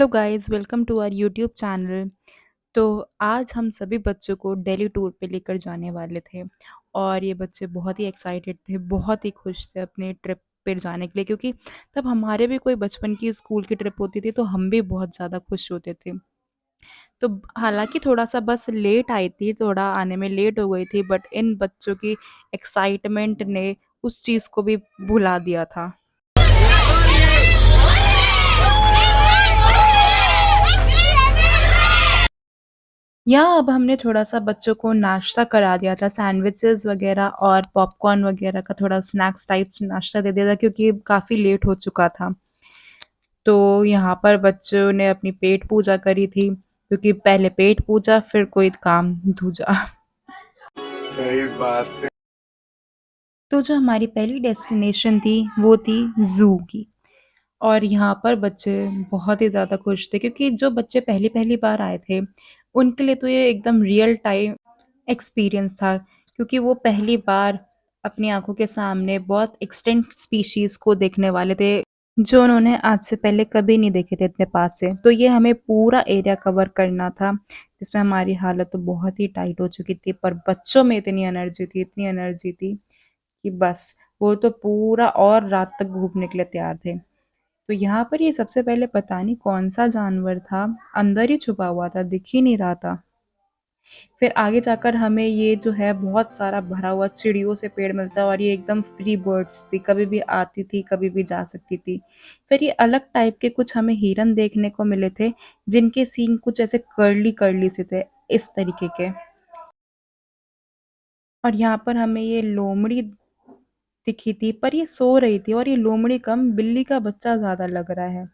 Hello guys, welcome to our YouTube channel. तो आज हम सभी बच्चों को दिल्ली टूर पे लेकर जाने वाले थे और ये बच्चे बहुत ही एक्साइटेड थे, बहुत ही खुश थे अपने ट्रिप पे जाने के लिए, क्योंकि तब हमारे भी कोई बचपन की स्कूल की ट्रिप होती थी तो हम भी बहुत ज़्यादा खुश होते थे। तो हालाँकि थोड़ा-सा बस लेट आई थी, थोड़ा आने में लेट हो गई थी, बट इन बच्चों की एक्साइटमेंट ने उस चीज़ को भी भुला दिया था। यहाँ अब हमने थोड़ा-सा बच्चों को नाश्ता करा दिया था, सैंडविचेज़ वग़ैरह और पॉपकॉर्न वग़ैरह का थोड़ा स्नैक्स टाइप नाश्ता दे दिया था, क्योंकि काफ़ी लेट हो चुका था। तो यहाँ पर बच्चों ने अपनी पेट पूजा करी थी, क्योंकि पहले पेट पूजा फिर कोई काम दूजा। सही बात है। तो जो हमारी पहली डेस्टिनेशन थी, वो थी ज़ू की। और यहाँ पर बच्चे बहुत ही ज़्यादा खुश थे, क्योंकि जो बच्चे पहली-पहली बार आए थे, उनके लिए तो ये एकदम रियल टाइम एक्सपीरियंस था, क्योंकि वो पहली बार अपनी आँखों के सामने बहुत एक्सटिंक्ट स्पीशीज़ को देखने वाले थे, जो उन्होंने आज से पहले कभी नहीं देखे थे इतने पास से। तो ये हमें पूरा एरिया कवर करना था, जिसमें हमारी हालत तो बहुत ही टाइट हो चुकी थी, पर बच्चों में इतनी एनर्जी थी कि बस वो तो पूरा और रात तक घूमने के लिए तैयार थे। तो यहाँ पर ये सबसे पहले पता नहीं कौन-सा जानवर था, अंदर ही छुपा हुआ था, दिख ही नहीं रहा था। फिर आगे जाकर हमें ये जो है बहुत सारा भरा हुआ चिड़ियों से पेड़ मिलता है और ये एकदम फ्री बर्ड्स थी, कभी भी आती थी, कभी भी जा सकती थी। फिर ये अलग टाइप के कुछ हमें हिरन देखने को मिले थे, जिनके सींग कुछ ऐसे कर्ली-कर्ली से थे, इस तरीके के। और यहाँ पर हमें ये लोमड़ी दिखी थी, पर ये सो रही थी और ये लोमड़ी कम बिल्ली का बच्चा ज़्यादा लग रहा है।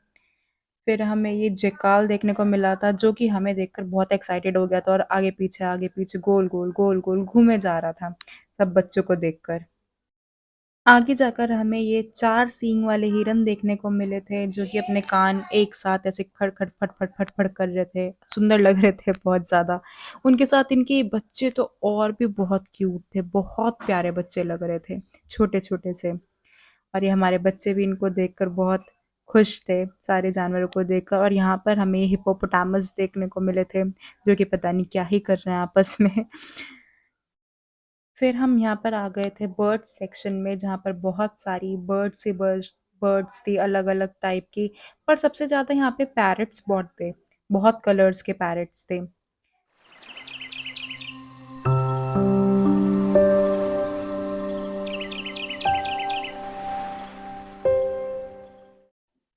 फिर हमें ये जेकाल देखने को मिला था, जो कि हमें देखकर बहुत एक्साइटेड हो गया था और आगे-पीछे, गोल-गोल, गोल-गोल घूमे जा रहा था, सब बच्चों को देखकर। आगे जाकर हमें ये 4 सींग वाले हिरन देखने को मिले थे, जो कि अपने कान एक साथ ऐसे खड़-खड़, फट-फट, फट-फट कर रहे थे, सुंदर लग रहे थे बहुत ज़्यादा। उनके साथ इनके बच्चे तो और भी बहुत क्यूट थे, बहुत प्यारे बच्चे लग रहे थे, छोटे-छोटे से। और ये हमारे बच्चे भी इनको देखकर बहुत खुश थे, सारे जानवरों को देखकर। और यहाँ पर हमें हिप्पोपोटामस देखने को मिले थे, जो कि पता नहीं क्या ही कर रहे हैं आपस में। फिर हम यहाँ पर आ गए थे बर्ड्स सेक्शन में, जहाँ पर बहुत सारी बर्ड्स थी अलग-अलग टाइप की, पर सबसे ज़्यादा यहाँ पे पैरट्स बहुत थे, बहुत कलर्स के पैरट्स थे।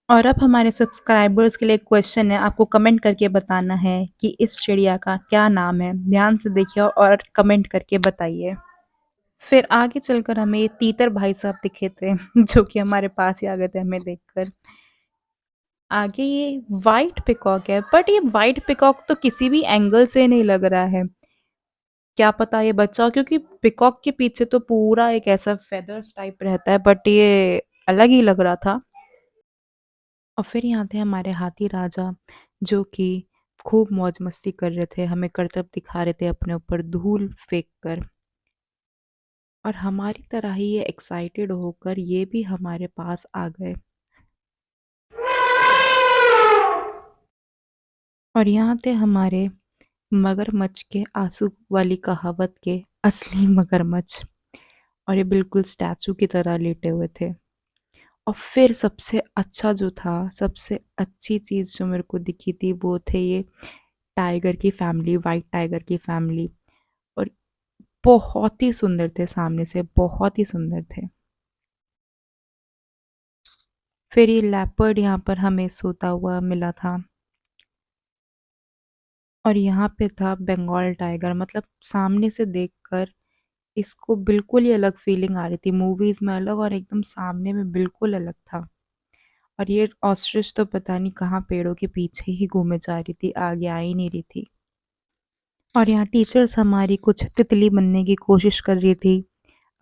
और अब हमारे सब्सक्राइबर्स के लिए एक क्वेश्चन है, आपको कमेंट करके बताना है कि इस चिड़िया का क्या नाम है? ध्यान से देखिए और कमेंट करके बताइए। फिर आगे चलकर हमें ये तीतर भाई साहब दिखे थे, जो कि हमारे पास ही आ गए थे हमें देखकर। आगे ये व्हाइट पीकॉक है, बट ये व्हाइट पीकॉक तो किसी भी एंगल से नहीं लग रहा है। क्या पता ये बच्चा हो, क्योंकि पीकॉक के पीछे तो पूरा एक ऐसा फेदर्स टाइप रहता है, बट ये अलग ही लग रहा था। और फिर यहाँ थे हमारे हाथी राजा, जो कि खूब मौज-मस्ती कर रहे थे, हमें करतब दिखा रहे थे अपने ऊपर धूल फेंक कर। और हमारी तरह ही ये एक्साइटेड होकर ये भी हमारे पास आ गए। और यहाँ थे हमारे मगरमच्छ के आँसू वाली कहावत के असली मगरमच्छ, और ये बिल्कुल स्टैचू की तरह लेटे हुए थे। और फिर सबसे अच्छा जो था, सबसे अच्छी चीज़ जो मेरे को दिखी थी, वो थे ये टाइगर की फैमिली, व्हाइट टाइगर की फैमिली। और बहुत ही सुंदर थे सामने से, बहुत ही सुंदर थे। फिर ये लेपर्ड यहाँ पर हमें सोता हुआ मिला था। और यहाँ पे था बंगाल टाइगर, मतलब सामने से देखकर इसको बिल्कुल ही अलग फीलिंग आ रही थी, मूवीज़ में अलग और एकदम सामने में बिल्कुल अलग था। और ये ऑस्ट्रिच तो पता नहीं कहाँ पेड़ों के पीछे ही घूमे जा रही थी, आगे आ ही नहीं रही थी। और यहाँ टीचर्स हमारी कुछ तितली बनने की कोशिश कर रही थी।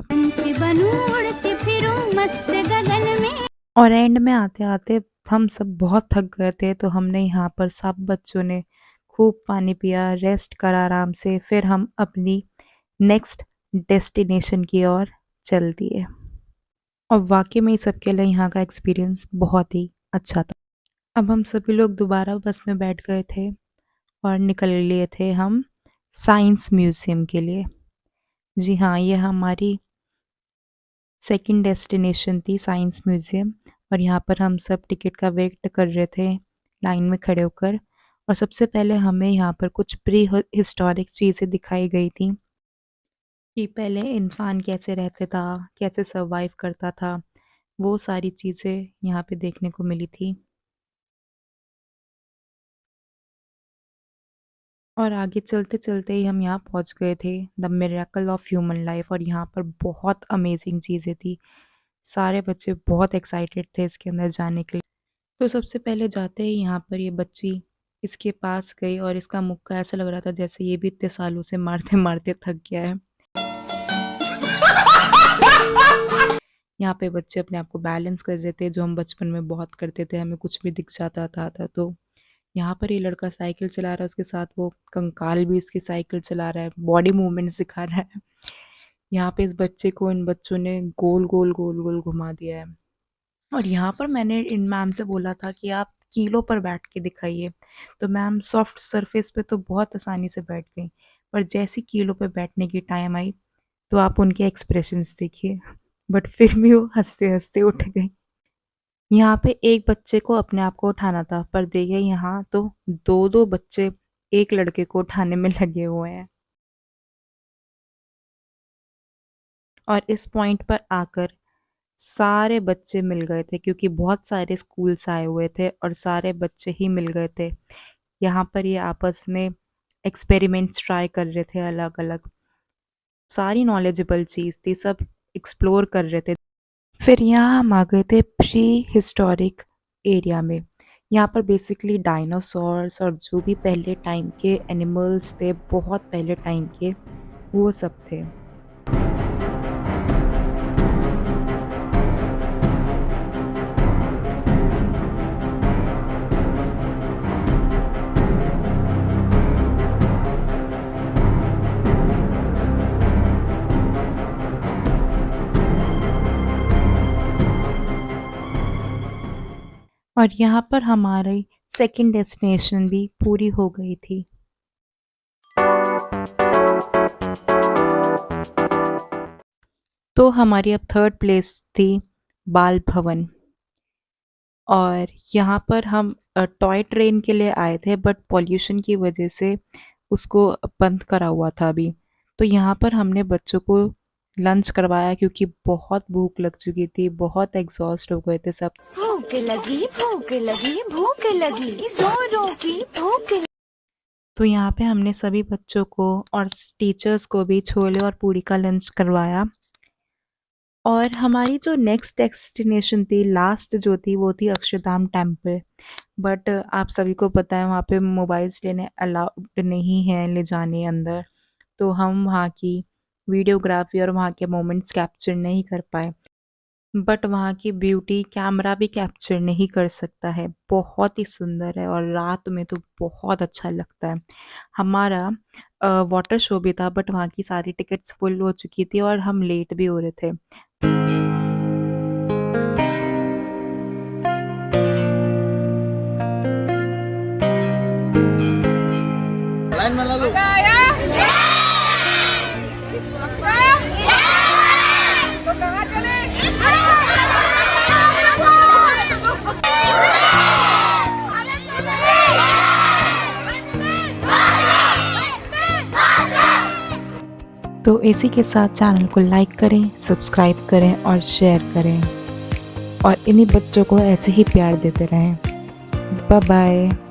पंछी बनूं उड़ती फिरूं मस्त गगन में। और एंड में आते-आते हम सब बहुत थक गए थे, तो हमने यहाँ पर सब बच्चों ने खूब पानी पिया, रेस्ट करा आराम से, फिर हम अपनी नेक्स्ट डेस्टिनेशन की ओर चल दिए। और वाक़ई में सबके लिए यहाँ का एक्सपीरियंस बहुत ही अच्छा था। अब हम सभी लोग दोबारा बस में बैठ गए थे और निकल लिए थे हम साइंस म्यूज़ियम के लिए। जी हाँ, ये हमारी सेकंड डेस्टिनेशन थी साइंस म्यूज़ियम और यहाँ पर हम सब टिकट का वेट कर रहे थे लाइन में खड़े होकर और सबसे पहले हमें यहाँ पर कुछ प्री हिस्टोरिक चीज़ें दिखाई गई थी कि पहले इंसान कैसे रहते था, कैसे सर्वाइव करता था, वो सारी चीज़ें यहाँ पे देखने को मिली थी। और आगे चलते-चलते ही हम यहाँ पहुँच गए थे the miracle of human life और यहाँ पर बहुत अमेजिंग चीज़ें थी। सारे बच्चे बहुत एक्साइटेड थे इसके अंदर जाने के लिए। तो सबसे पहले जाते ही यहाँ पर ये बच्ची इसके पास गई और इसका मुक्का ऐसा लग रहा था जैसे ये भी इतने सालों से मारते-मारते थक गया है। यहाँ पे बच्चे अपने आप को बैलेंस कर रहे थे जो हम बचपन में बहुत करते थे, हमें कुछ भी दिख जाता था तो यहाँ पर ये लड़का साइकिल चला रहा है, उसके साथ वो कंकाल भी इसकी साइकिल चला रहा है, बॉडी मूवमेंट सिखा रहा है। यहाँ पे इस बच्चे को इन बच्चों ने गोल-गोल घुमा दिया है। और यहाँ पर मैंने इन मैम से बोला था कि आप कीलों पर बैठ के दिखाइए, तो मैम सॉफ्ट सरफेस पे तो बहुत आसानी से बैठ गईं, पर जैसे कीलों पे बैठने की टाइम आई, तो आप उनके एक्सप्रेशंस देखिए, बट फिर भी वो हँसते-हँसते उठ गईं। यहाँ पे एक बच्चे को अपने आप को उठाना था, पर देखिए यहाँ तो 2-2 बच्चे एक लड़के को उठाने में लगे हुए हैं। और इस पॉइंट पर आकर सारे बच्चे मिल गए थे क्योंकि बहुत सारे स्कूल्स आए हुए थे और सारे बच्चे ही मिल गए थे। यहाँ पर ये आपस में एक्सपेरिमेंट्स ट्राई कर रहे थे अलग-अलग। सारी नॉलेजेबल चीज़ थी, सब एक्सप्लोर कर रहे थे। फिर यहाँ हम आ गए थे प्री हिस्टोरिक एरिया में। यहाँ पर बेसिकली डायनासोर्स और जो भी पहले टाइम के एनिमल्स थे, बहुत पहले टाइम के, वो सब थे। और यहाँ पर हमारी सेकंड डेस्टिनेशन भी पूरी हो गई थी। तो हमारी अब थर्ड प्लेस थी बाल भवन और यहाँ पर हम टॉय ट्रेन के लिए आए थे बट पॉल्यूशन की वजह से उसको बंद करा हुआ था अभी। तो यहाँ पर हमने बच्चों को लंच करवाया क्योंकि बहुत भूख लग चुकी थी, बहुत एग्जॉस्ट हो गए थे सब। भूख लगी भूख लगी भूख लगी जोरों की भूख। तो यहाँ पे हमने सभी बच्चों को और टीचर्स को भी छोले और पूरी का लंच करवाया। और हमारी जो नेक्स्ट डेस्टिनेशन थी, लास्ट जो थी, वो थी अक्षरधाम टेम्पल। बट आप सभी को पता है वहाँ पे मोबाइल्स लेने अलाउड नहीं है ले जाने अंदर, तो हम वहाँ की वीडियोग्राफी और वहाँ के मोमेंट्स कैप्चर नहीं कर पाए। बट वहाँ की ब्यूटी कैमरा भी कैप्चर नहीं कर सकता है, बहुत ही सुंदर है और रात में तो बहुत अच्छा लगता है। हमारा वाटर शो भी था बट वहाँ की सारी टिकट्स फुल हो चुकी थी और हम लेट भी हो रहे थे। मजा आया? तो कहाँ चले? तो इसी के साथ चैनल को लाइक करें, सब्सक्राइब करें और शेयर करें और इन्हीं बच्चों को ऐसे ही प्यार देते रहें। Bye bye.